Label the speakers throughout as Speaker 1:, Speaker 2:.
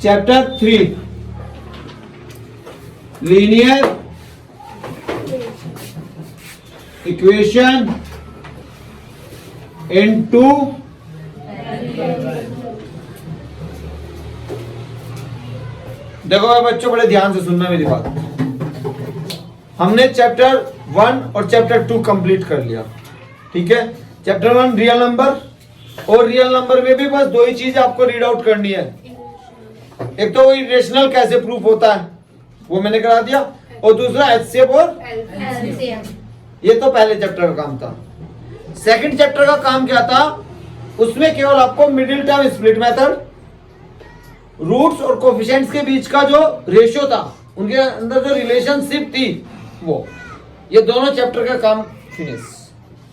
Speaker 1: Chapter 3 linear equation in two देखो भाई बच्चों, बड़े ध्यान से सुनना मेरी बात। हमने चैप्टर 1 और चैप्टर 2 कंप्लीट कर लिया, ठीक है। चैप्टर 1 रियल नंबर, और रियल नंबर में भी बस दो ही चीज आपको रीड आउट करनी है। एक तो इरेशनल कैसे प्रूफ होता है वो मैंने करा दिया, और दूसरा एचसीएफ और ये तो पहले चैप्टर का काम था। सेकंड चैप्टर का काम क्या था, उसमें केवल आपको middle term split method, roots और कोफिशिएंट्स के बीच का जो रेशियो था, उनके अंदर जो रिलेशनशिप थी, वो ये दोनों चैप्टर का काम फिनिश,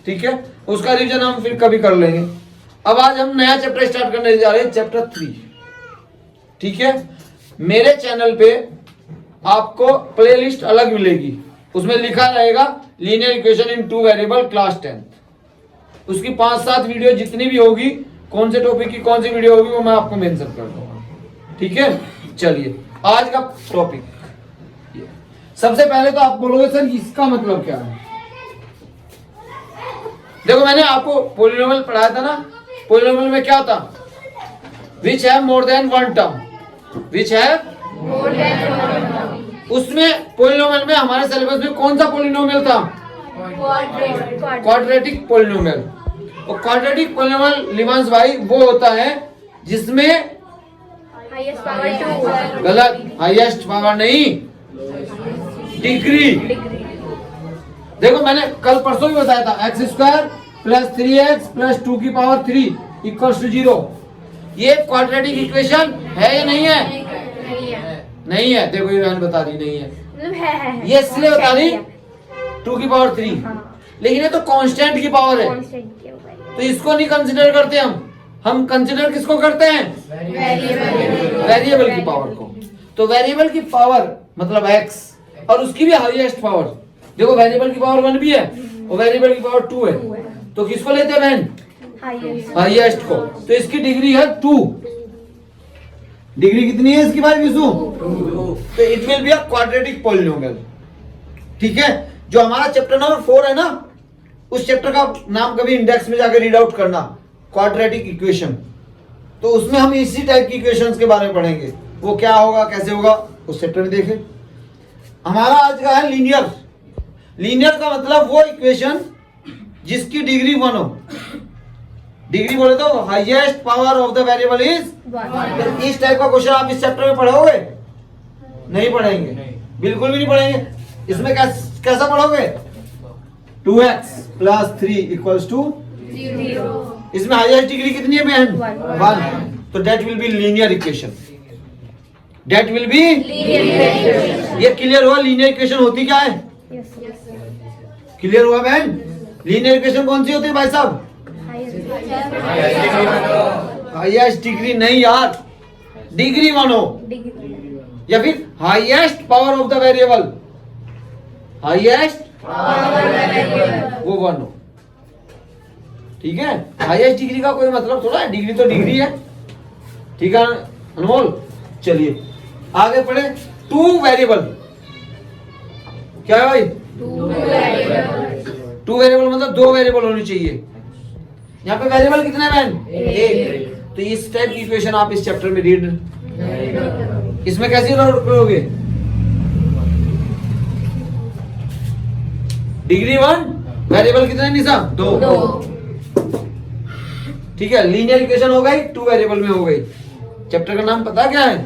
Speaker 1: ठीक है। उसका रिवीजन हम फिर कभी कर लेंगे। अब आज हम नया चैप्टर स्टार्ट करने जा रहे हैं, चैप्टर 3, ठीक है। मेरे चैनल पे आपको प्लेलिस्ट अलग मिलेगी, उसमें लिखा रहेगा लीनियर इक्वेशन इन 2 वेरिएबल क्लास 10। उसकी 5-7 वीडियो जितनी भी होगी, कौन से टॉपिक की कौन सी वीडियो होगी वो मैं आपको मेंशन कर दूंगा, ठीक है। चलिए आज का टॉपिक, सबसे पहले तो आप बोलोगे सर इसका मतलब क्या है। देखो मैंने आपको पॉलिनोमियल पढ़ाया था ना, पॉलिनोमियल में क्या था, which have more than one term, which have more than one term. उसमें पॉलिनोमियल में हमारे सिलेबस में कौन सा पॉलिनोमियल था, क्वाड्रेटिक पॉलिनोमियल। और क्वाड्रेटिक पॉलिनोमियल लिवांस भाई वो होता है जिसमें
Speaker 2: हाईएस्ट पावर 2,
Speaker 1: गलत, हाईएस्ट पावर नहीं, डिग्री। देखो मैंने कल परसों भी बताया था, x square plus 3x plus 2 की पावर 3 इक्वल्स टू 0। ये क्वाड्रेटिक इक्वेशन है या नहीं है? नहीं है। देखो ये मैंने बता दी नहीं है,
Speaker 2: मतलब है।
Speaker 1: ये इसलिए बता दी 2 की पावर 3, लेकिन ये तो कांस्टेंट की पावर है, तो इसको नहीं कंसिडर करते हम कंसिडर किसको करते हैं, वेरिएबल की पावर को। तो वेरिएबल की पावर मतलब x, और उसकी भी हाईएस्ट पावर। देखो वेरिएबल की पावर 1 भी है और वेरिएबल की पावर 2 है, तो किसको लेते हैं बहन, हाईएस्ट को। तो इसकी डिग्री है 2। डिग्री कितनी है इसकी भाई विशु, तो it will be a quadratic polynomial, ठीक है। जो हमारा चैप्टर नंबर 4 है ना, उस चैप्टर का नाम कभी इंडेक्स में जाकर रीड आउट करना, क्वाड्रेटिक इक्वेशन। तो उसमें हम इसी टाइप की इक्वेशंस के बारे में पढ़ेंगे, वो क्या होगा कैसे होगा उस चैप्टर में देखें। हमारा आज का है लीनियर। लीनियर का मतलब वो इक्वेशन जिसकी डिग्री 1 हो। डिग्री बोले तो highest power of the variable is 1। इस टाइप का क्वेश्चन आप इस चैप्टर में पढ़ोगे नहीं, पढ़ेंगे बिल्कुल भी नहीं पढ़ेंगे। इसमें कैसा पढ़ोगे, 2x प्लस 3 इक्वल्स टू 0। इसमें हाईएस्ट डिग्री कितनी है बहन, 1। तो that will be linear equation, that will B ये क्लियर हुआ लीनियर इक्वेशन होती क्या है, क्लियर हुआ बहन। लीनियर इक्वेशन कौन सी होती है भाई साहब, हाईएस्ट डिग्री नहीं यार, डिग्री 1 हो, या फिर highest power of the variable, highest वो 1 हो, ठीक है। हाईएस्ट डिग्री का कोई मतलब थोड़ा है, डिग्री तो डिग्री है, ठीक है अनमोल। चलिए आगे पढ़े। 2 वेरिएबल क्या है भाई, 2 वेरिएबल मतलब 2 वेरिएबल होनी चाहिए। यहाँ पे वेरिएबल कितने हैं बहन, 1। तो इस टाइप की इक्वेशन आप इस चैप्टर में रीड, इसमें कैसे करोगे, डिग्री 1, वेरिएबल कितने निशा, 2। ठीक है, लीनियर इक्वेशन हो गई, 2 वेरिएबल में हो गई। चैप्टर का नाम पता क्या है,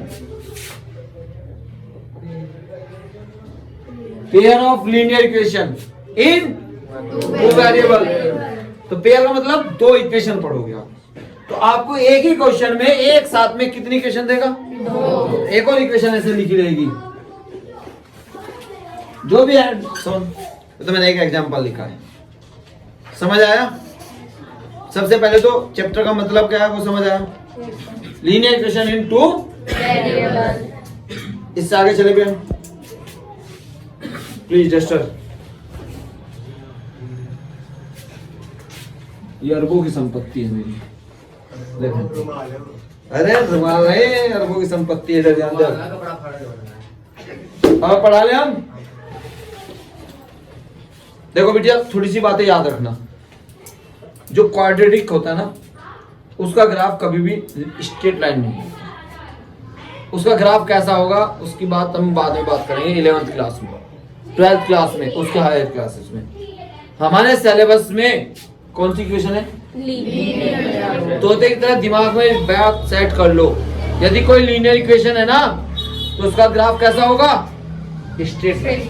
Speaker 1: pair of linear equation in 2 variable. तो पेयर का मतलब 2 इक्वेशन पढ़ोगे आप। तो आपको एक ही क्वेश्चन में एक साथ में कितनी इक्वेशन देगा, 2। एक और इक्वेशन ऐसे लिखी रहेगी जो भी है। सुन, तो मैंने एक एग्जांपल लिखा है, समझ आया। सबसे पहले तो चैप्टर का मतलब क्या है वो समझ आया, लीनियर इक्वेशन इन 2 वेरिएबल। इससे आगे चले गए प्लीज डस्टर, ये अरबों की संपत्ति है मेरी। देखो अरे तुम्हारे अरबों की संपत्ति है, ध्यान दो। अब पढ़ा ले हम। देखो बेटिया थोड़ी सी बातें याद रखना, जो क्वाड्रेटिक होता है ना उसका ग्राफ कभी भी स्ट्रेट लाइन नहीं है। उसका ग्राफ कैसा होगा उसकी बात हम बाद में बात करेंगे 11th क्लास में, 12th क्लास में, उसके हायर क्लासेस में। हमारे सिलेबस में कौन सी इक्वेशन है? लीनियर। तो एक तरह दिमाग में बात सेट कर लो, यदि कोई लीनियर इक्वेशन है ना तो उसका ग्राफ कैसा होगा? Straight line.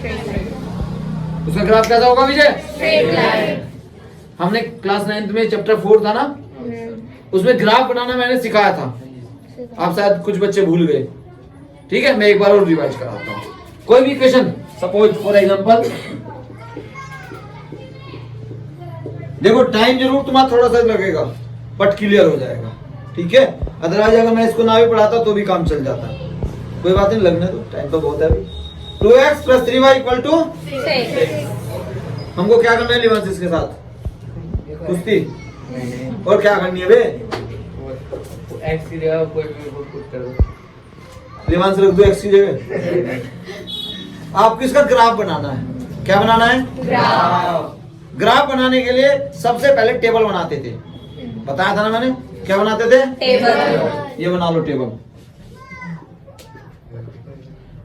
Speaker 1: उसका ग्राफ कैसा होगा विजय? Straight line. हमने क्लास 9th में चैप्टर 4 था ना, उसमें ग्राफ बनाना मैंने सिखाया था, आप शायद कुछ बच्चे भूल गए। ठीक है, मैं एक बार और रिवाइज कराता हूँ। कोई भी क्वेश्चन, सपोज फॉर एग्जांपल, देखो टाइम जरूर तुम्हारा थोड़ा सा लगेगा बट क्लियर हो जाएगा। ठीक है, अदरवाइज अगर मैं इसको ना भी पढ़ाता तो भी काम चल जाता। कोई बात नहीं, लगने दो, टाइम तो बहुत है अभी। 2x + 3y = 6। हमको क्या करना है लिवांसिस के साथ? कुश्ती। और क्या करनी है बे?
Speaker 3: एक्स की जगह कोई भी पुट कर दो,
Speaker 1: लिवांस रख दो x की जगह। आपको इसका ग्राफ बनाना है। क्या बनाना है? ग्राफ बनाने के लिए सबसे पहले टेबल बनाते थे, बताया था ना मैंने। क्या बनाते थे? टेबल। ये बना लो टेबल।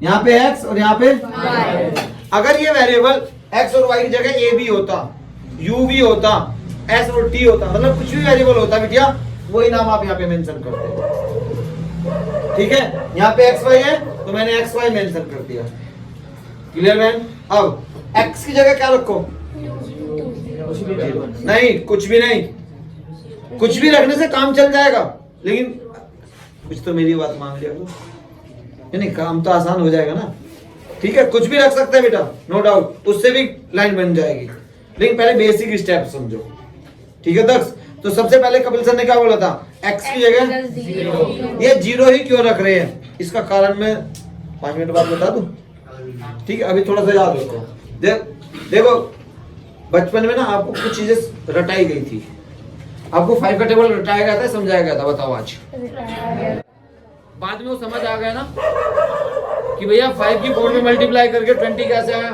Speaker 1: यहाँ पे x और यहाँ पे y। अगर ये वेरिएबल x और y की जगह a भी होता, u भी होता, s और t होता, मतलब कुछ भी वेरिएबल होता बेटिया, वही नाम आप यहाँ पे मेंशन करते हैं। ठीक है, यहाँ पे x y है तो मैंने x y मेंशन कर दिया। Clear man? अब x की जगह क्या रखो? नहीं, कुछ भी नहीं। कुछ भी रखने से काम चल जाएगा, लेकिन कुछ तो मेरी बात मान लिया तो नहीं, काम तो आसान हो जाएगा ना। ठीक है, कुछ भी रख सकते हैं बेटा, नो डाउट, उससे भी लाइन बन जाएगी, लेकिन पहले बेसिक स्टेप समझो। ठीक है दक्ष, तो सबसे पहले कपिल सर ने क्या बोला था? x की जगह 0। ये 0 ही क्यों रख रहे हैं, इसका कारण मैं 5 मिनट बाद बता दूं। ठीक है, अभी थोड़ा सा याद रखो। देखो बचपन में ना आपको कुछ चीजें रटाई गई थी, आपको 5 का टेबल रटाया गया था, समझाया गया था, बताओ आज। बाद में वो समझ आ गया ना कि भैया 5 की 4 में मल्टीप्लाई करके 20 कैसे आया।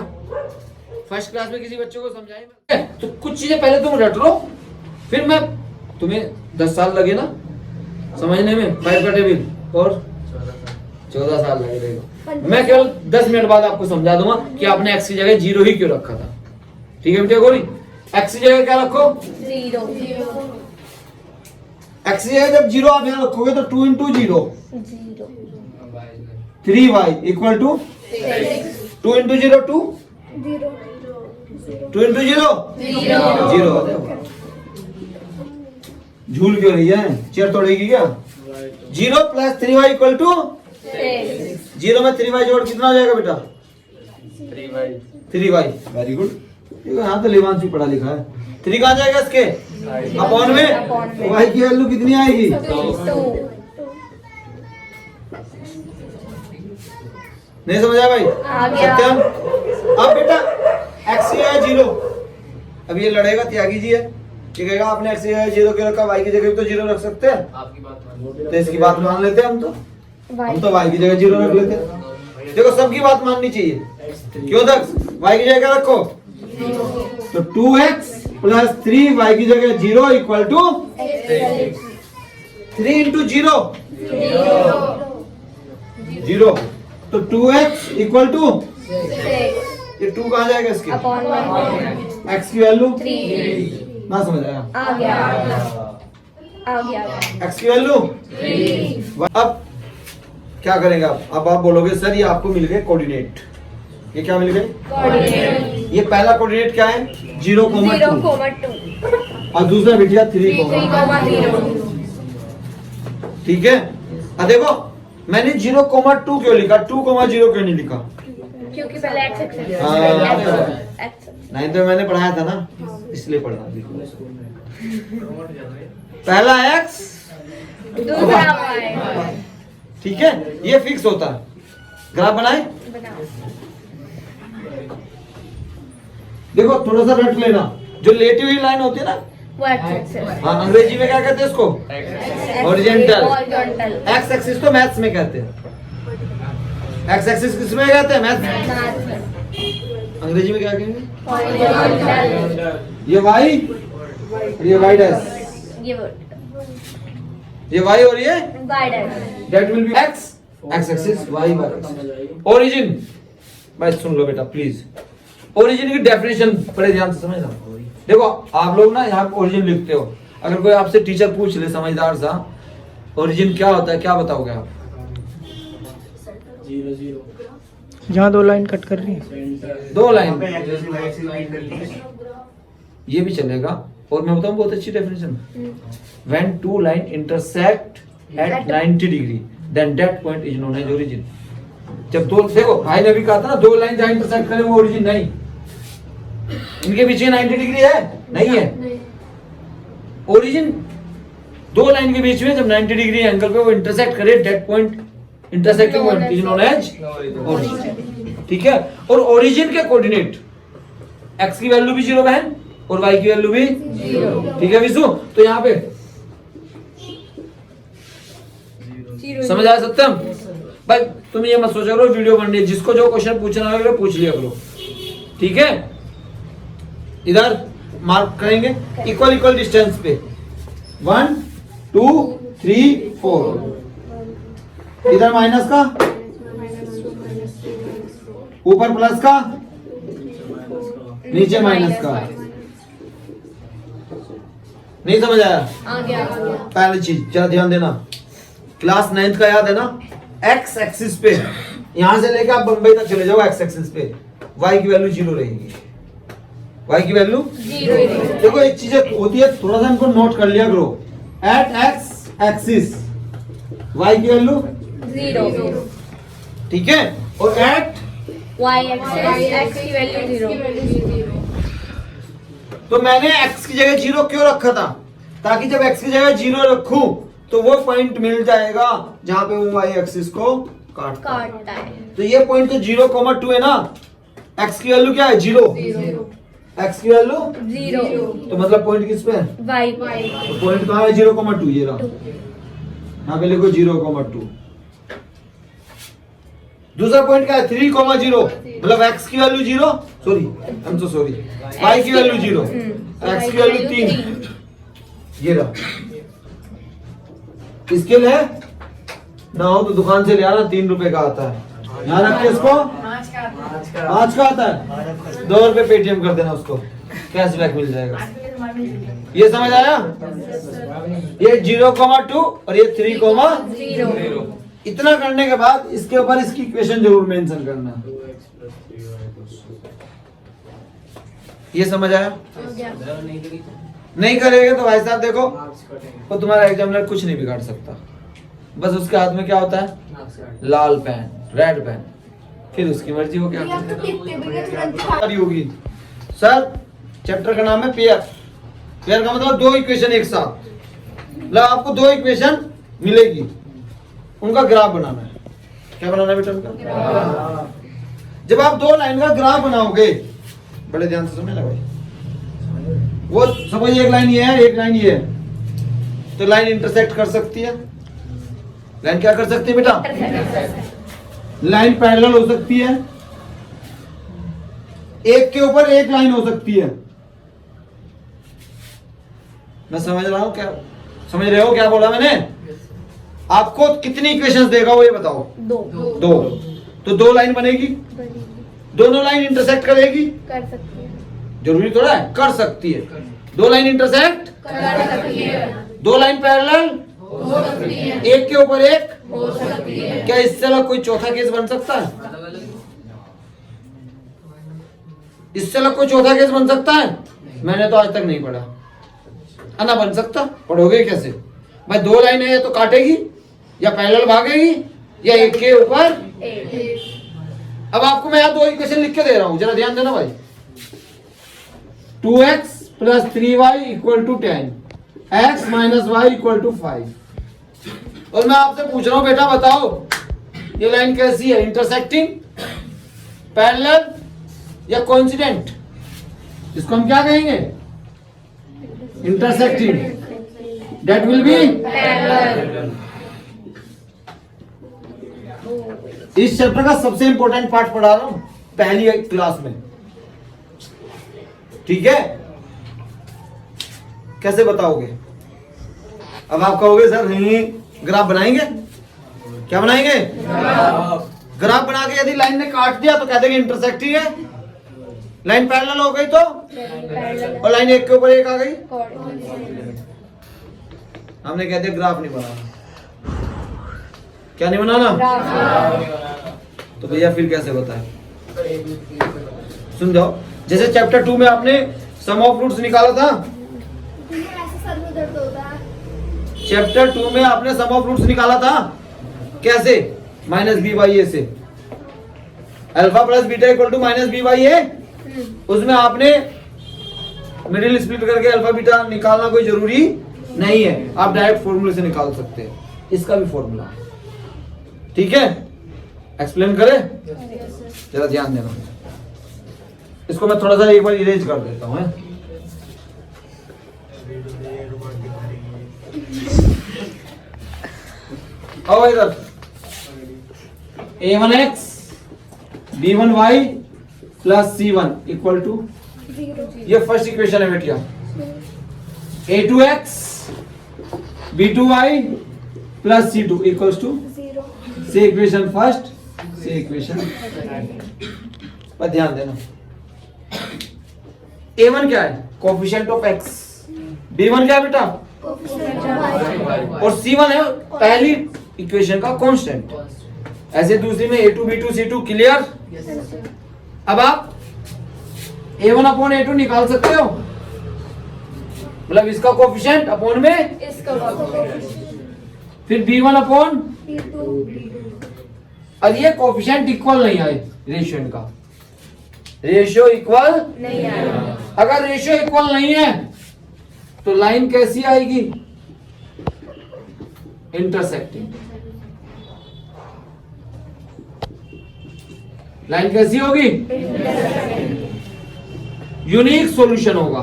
Speaker 1: फर्स्ट क्लास में किसी बच्चे को समझाए तो कुछ चीजें पहले तुम रट लो, फिर मैं तुम्हें 10 साल लगे ना समझने में 5 का टेबल, और 14 साल लगेगा। मैं केवल 10 मिनट बाद आपको समझा दूंगा कि आपने x की जगह 0 ही क्यों रखा था। ठीक है बेटा गोरी, x की जगह क्या रखो?
Speaker 2: 0।
Speaker 1: x की जगह जब 0 आप यहाँ रखोगे तो 2 × 0 3y = 2 × 0 2 2 × 0 0। झूल क्यों रही है, चेयर तोड़ेगी क्या? 0 + 3y = 6। 0 में 3y जोड़ कितना हो जाएगा बेटा? 3y। वेरी गुड, यहाँ तो लिवांश भी पढ़ा लिखा है। 3 कहाँ जाएगा इसके? अपॉन में। y की वैल्यू कितनी आएगी?
Speaker 2: 2।
Speaker 1: नहीं समझा भाई? सत्यम, अब बेटा x की जगह 0, अब ये लड़ेगा त्यागी जी है, ये कहेगा आपने x की जगह 0 क्यों रखा, y की जगह भी तो 0 रख सकते हैं।
Speaker 3: आपकी बात मान
Speaker 1: तो इसकी बात मान लेते हैं हम तो y की जगह 0 रख लेते हैं। देखो सबकी बात माननी चाहिए, क्यों दक्ष? y की जगह क्या रखो? तो 2x + 3y की जगह 0 = 3 × 0 0, तो 2x =
Speaker 2: 6।
Speaker 1: ये 2 कहाँ जाएगा इसके?
Speaker 2: अपॉन में।
Speaker 1: x की वैल्यू
Speaker 2: 3।
Speaker 1: ना समझ आया?
Speaker 2: आ गया।
Speaker 1: x की वैल्यू 3। अब क्या करेंगे आप? अब आप बोलोगे सर ये आपको मिल गए कोऑर्डिनेट। ये क्या मिल गए? कोऑर्डिनेट। ये पहला कोऑर्डिनेट क्या है? 0,2 और दूसरा बिटिया 3,0। ठीक है, अब देखो मैंने 0,2 क्यों लिखा, 2,0 क्यों नहीं लिखा?
Speaker 2: क्योंकि पहले x
Speaker 1: नहीं तो मैंने पढ़ाया था ना, इसलिए पढ़ा। पहला x
Speaker 2: दूसरा y।
Speaker 1: ठीक है, ये फिक्स होता है। ग्राफ बनाए, देखो थोड़ा सा रट लेना, जो लेटी हुई लाइन होती है ना
Speaker 2: वो एक्सेस
Speaker 1: हाँ, अंग्रेजी में क्या कहते हैं इसको? Horizontal.
Speaker 2: हॉरिजॉन्टल
Speaker 1: एक्स एक्सिस तो मैथ्स में कहते हैं। एक्स एक्सिस किस में कहते हैं? मैथ्स। अंग्रेजी में क्या कहेंगे?
Speaker 2: हॉरिजॉन्टल
Speaker 1: ये वाई और ये वाई डैश,
Speaker 2: ये वो
Speaker 1: ये वाई और ये
Speaker 2: guidance
Speaker 1: that will be X X axis, Y Y. Origin, भाई सुन लो बेटा प्लीज। ओरिजिन की डेफिनेशन बड़े ध्यान से समझना। देखो आप लोग ना यहाँ ओरिजिन लिखते हो, अगर कोई आपसे टीचर पूछ ले समझदार सा ओरिजिन क्या होता है, क्या बताओगे आप?
Speaker 4: जहाँ 2 लाइन कट कर रही है,
Speaker 1: 2 लाइन, ये भी चलेगा। और मैं बताऊं बहुत अच्छी definition, when 2 line intersect at 90 degree then that point is known as origin. जब दो, देखो भाई ने भी कहा था ना 2 लाइन जहां इंटरसेक्ट करे वो ओरिजिन नहीं, इनके बीच में 90 डिग्री है, नहीं है। ओरिजिन 2 लाइन के बीच में जब 90 डिग्री एंगल पे वो इंटरसेक्ट करे that point, intersecting point is known as origin. ठीक है। और ओरिजिन के कोऑर्डिनेट x की वैल्यू भी 0 बहन और y की वैल्यू भी 0। ठीक है विशु, तो यहाँ पे समझ आया सत्यम? भाई तुम ये मत सोचा करो वीडियो बन रही है, जिसको जो क्वेश्चन पूछना होगा पूछ लिया करो। ठीक है, इधर मार्क करेंगे इक्वल इक्वल डिस्टेंस पे 1 2 3 4, इधर माइनस का, ऊपर प्लस का, नीचे माइनस का। नहीं समझ आया?
Speaker 2: आ गया
Speaker 1: पहली चीज जरा ध्यान देना, क्लास 9th का याद है ना? एक्स एक्सिस पे यहां से लेकर आप बंबई तक चले जाओ, एक्स एक्सिस पे वाई की वैल्यू 0 रहेगी, वाई की वैल्यू
Speaker 2: 0।
Speaker 1: देखो एक चीज होती है, थोड़ा सा इनको नोट कर लिया करो। एट एक्स एक्सिस वाई की वैल्यू
Speaker 2: 0,
Speaker 1: ठीक है, और एट
Speaker 2: y एक्सेस x की वैल्यू 0।
Speaker 1: तो मैंने x की जगह 0 क्यों रखा था? ताकि जब x की जगह 0 रखूं तो वो पॉइंट मिल जाएगा जहां पे वो y एक्सिस को काटता है।
Speaker 2: काटता है
Speaker 1: तो ये पॉइंट तो 0,2 है ना, x की वैल्यू क्या है? 0, x की वैल्यू
Speaker 2: 0,
Speaker 1: तो मतलब पॉइंट किस पे है?
Speaker 2: y
Speaker 1: तो पॉइंट कहाँ है? 0,2, ये रहा, यहाँ पे लिखो 0,2। दूसरा पॉइंट क्या है? 3,0, मतलब x की value 0, sorry I am so sorry, y की वैल्यू 0, x की वैल्यू 3, ये रहा। स्केल है ना हो तो दुकान से ले आना, 3 रुपए का आता है। यहाँ रख के इसको 5 का आता है, 2 रुपए पेटीएम कर देना, उसको कैशबैक मिल जाएगा। ये समझ आया? ये 0,2 और ये 3,0। इतना करने के बाद इसके ऊपर इसकी इक्वेशन जरूर मेंशन करना। ये समझ आया? नहीं करेगा तो भाई साहब देखो, वो तुम्हारा एग्जामिनर कुछ नहीं बिगाड़ सकता। बस उसके हाथ में क्या होता है? लाल पेन, रेड पेन, फिर उसकी मर्जी हो क्या होगी। सर चैप्टर का नाम है पेयर। पेयर का मतलब 2 इक्वेशन एक साथ, मतलब आपको 2 इक्वेशन मिलेगी, उनका ग्राफ बनाना है। क्या बनाना है बेटा? उनका जब आप 2 लाइन का ग्राफ बनाओगे, बड़े ध्यान से समझना भाई, वो सपोज एक लाइन ये है, एक लाइन ये है, तो लाइन इंटरसेक्ट कर सकती है। लाइन क्या कर सकती है बेटा? लाइन पैरेलल हो सकती है, एक के ऊपर एक लाइन हो सकती है। मैं समझ रहा हूं क्या? समझ रहे हो क्या बोला मैंने? आपको कितनी इक्वेशंस देगा वो ये बताओ? 2। तो 2 लाइन बनेगी, दोनों लाइन इंटरसेक्ट करेगी,
Speaker 2: कर सकती है,
Speaker 1: जरूरी थोड़ा है, कर सकती है। 2 लाइन इंटरसेक्ट
Speaker 2: कर सकती है,
Speaker 1: 2 लाइन पैरेलल
Speaker 2: हो सकती है,
Speaker 1: एक के ऊपर एक
Speaker 2: हो सकती है।
Speaker 1: क्या इससे अलग कोई चौथा केस बन सकता है? इससे अलग कोई चौथा केस बन सकता है? मैंने तो आज तक नहीं पढ़ा। ना बन सकता, पढ़ोगे कैसे भाई? 2 लाइन है, या तो काटेगी या पैरेलल भागेगी या एक के ऊपर। अब आपको मैं यहाँ 2 इक्वेशन लिख के दे रहा हूं, जरा ध्यान देना भाई। 2x + 3y = 10, x - y = 5। और मैं आपसे पूछ रहा हूं बेटा बताओ ये लाइन कैसी है? इंटरसेक्टिंग, पैरेलल या कोइंसिडेंट? इसको हम क्या कहेंगे? Intersecting, that will B. इस चैप्टर का सबसे इंपॉर्टेंट पार्ट पढ़ा रहा हूं पहली क्लास में, ठीक है। कैसे बताओगे? अब आप कहोगे सर नहीं, ग्राफ बनाएंगे। क्या बनाएंगे? ग्राफ बना के यदि लाइन ने काट दिया तो कह देंगे इंटरसेक्टिंग है। लाइन पैरेलल हो गई तो, और लाइन एक के ऊपर एक आ गई, हमने कह दिया ग्राफ नहीं बनाना। क्या नहीं बनाना? तो भैया फिर कैसे बताएं? सुन जाओ, जैसे चैप्टर 2 में आपने सम ऑफ रूट्स निकाला था, चैप्टर 2 में आपने सम ऑफ रूट्स निकाला था कैसे? माइनस बी बाई ए से, alpha plus beta equal to minus B by A. उसमें आपने मिडिल स्प्लिट करके अल्फा बीटा निकालना कोई जरूरी नहीं है, आप डायरेक्ट फॉर्मूले से निकाल सकते हैं। इसका भी फॉर्मूला, ठीक है। एक्सप्लेन करें? जरा ध्यान देना, इसको मैं थोड़ा सा एक बार इरेज कर देता हूं। आओ इधर, a1x b1y plus c1 equal to, ये फर्स्ट इक्वेशन है बेटिया। a2x b2y plus c2 equal to, से इक्वेशन फर्स्ट, से इक्वेशन पर ध्यान देना। a1 क्या है? Coefficient of x। b1 क्या है बेटा? और c1 है पहली इक्वेशन का कांस्टेंट। ऐसे दूसरी में a2 b2 c2 क्लियर। अब आप a1 अपॉन a2 निकाल सकते हो, मतलब इसका कोफिशिएंट अपॉन में
Speaker 2: इसका
Speaker 1: फिर b1 अपॉन, और ये कोफिशिएंट इक्वल नहीं आए रेशियो इनका, रेशियो इक्वल
Speaker 2: नहीं आया।
Speaker 1: अगर रेशियो इक्वल नहीं है तो लाइन कैसी आएगी? इंटरसेक्टिंग। लाइन कैसी होगी? यूनिक सॉल्यूशन होगा।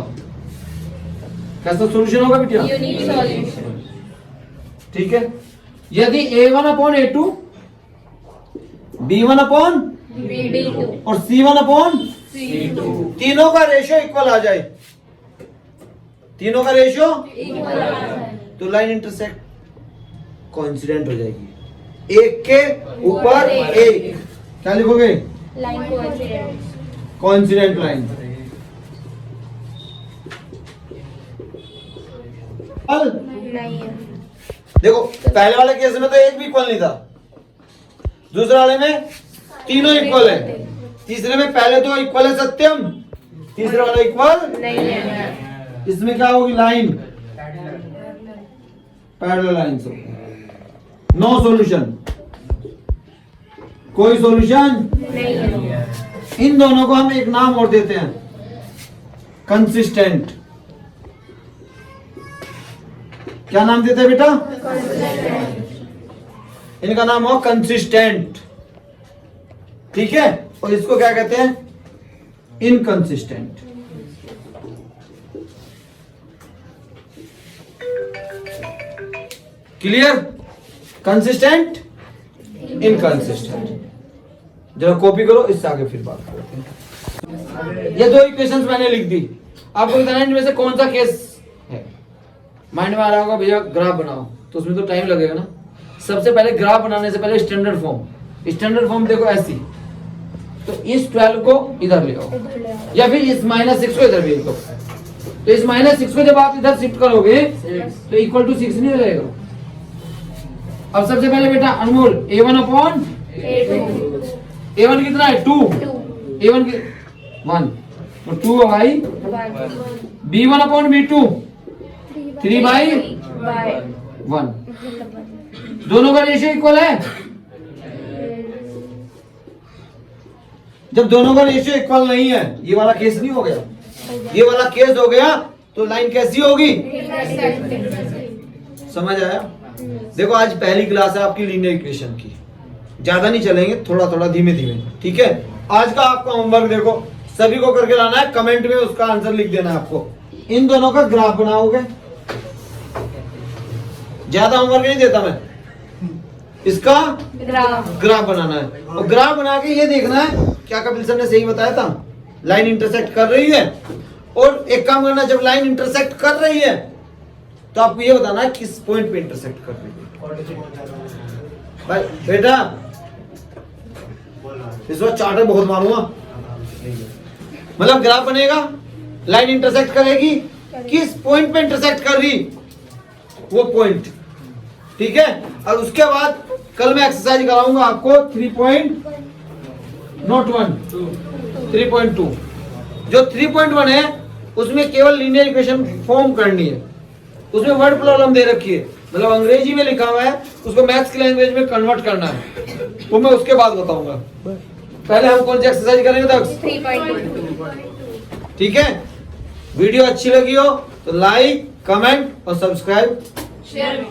Speaker 1: कैसा सॉल्यूशन होगा बेटिया?
Speaker 2: Unique solution.
Speaker 1: ठीक है। यदि a1 upon a2, b1 upon
Speaker 2: b2
Speaker 1: और c1 अपॉन
Speaker 2: c2
Speaker 1: तीनों का रेशियो इक्वल आ जाए, तीनों का रेशियो
Speaker 2: इक्वल आ जाए
Speaker 1: तो लाइन इंटरसेक्ट कोइंसिडेंट हो जाएगी। एक के ऊपर एक, क्या लिखोगे?
Speaker 2: Line coincident.
Speaker 1: Coincident line.
Speaker 2: नहीं है।
Speaker 1: देखो पहले वाले केस में तो एक भी इक्वल नहीं था, दूसरे वाले में तीनों इक्वल है, तीसरे में पहले तो इक्वल है सत्यम, तीसरे वाला इक्वल
Speaker 2: नहीं है।
Speaker 1: इसमें क्या होगी? लाइन पैरेलल लाइन से। नो सॉल्यूशन, कोई सॉल्यूशन
Speaker 2: नहीं है।
Speaker 1: इन दोनों को हम एक नाम और देते हैं, कंसिस्टेंट। क्या नाम देते हैं बेटा? इनका नाम हो कंसिस्टेंट, ठीक है। और इसको क्या कहते हैं? इनकंसिस्टेंट। क्लियर? Consistent, inconsistent. जरा कॉपी करो, इससे आगे फिर बात करते हैं। ये दो इक्वेशंस मैंने लिख दी, आपको बताना इनमें से कौन सा केस है। माइंड में आ रहा होगा भैया ग्राफ बनाओ, तो उसमें तो टाइम लगेगा ना। सबसे पहले ग्राफ बनाने से पहले स्टैंडर्ड फॉर्म देखो ऐसी, तो इस 12 को इधर ले आओ, या फिर इस -6 को इधर भेज दो। तो इस -6 को जब आप इधर शिफ्ट करोगे तो इक्वल टू 6 नहीं रहेगा। अब सबसे पहले बेटा अनमोल a1 अपॉन a1 कितना है? 2। a1 की 1 तो 2 भाई, b1 अपॉन b2 3 बाई 1। दोनों का रेशियो इक्वल है। जब दोनों का रेशियो इक्वल नहीं है, ये वाला केस नहीं हो गया, ये वाला केस हो गया, तो लाइन कैसी होगी? समझ आया? देखो आज पहली क्लास है आपकी लीनियर इक्वेशन की, ज्यादा नहीं चलेंगे, थोड़ा थोड़ा धीमे धीमे, ठीक है। आज का आपका होमवर्क देखो, सभी को करके लाना है, कमेंट में उसका आंसर लिख देना है आपको। इन दोनों का ग्राफ बनाओगे। ज्यादा होमवर्क नहीं देता मैं, इसका ग्राफ बनाना है और ग्राफ बना के ये देखना है क्या कपिल सर ने सही बताया था, लाइन इंटरसेक्ट कर रही है। और एक काम करना, जब लाइन इंटरसेक्ट कर रही है तो आपको ये बताना है किस पॉइंट पे इंटरसेक्ट कर रही है। भाई बेटा इस बार चार्टर बहुत मारूंगा। मतलब ग्राफ बनेगा, लाइन इंटरसेक्ट करेगी, किस पॉइंट पे इंटरसेक्ट कर रही वो पॉइंट, ठीक है। और उसके बाद कल मैं एक्सरसाइज कराऊंगा आपको 3.2 जो 3.1 है उसमें केवल लीनियर इक्वेशन फॉर्म करनी है। उसमें वर्ड प्रॉब्लम दे रखी है, मतलब अंग्रेजी में लिखा हुआ है, उसको मैथ्स की लैंग्वेज में कन्वर्ट करना है, वो मैं उसके बाद बताऊंगा। पहले हम कौन सी एक्सरसाइज करेंगे तक,
Speaker 2: 3.2।
Speaker 1: ठीक है। वीडियो अच्छी लगी हो तो लाइक, कमेंट और सब्सक्राइब, शेयर।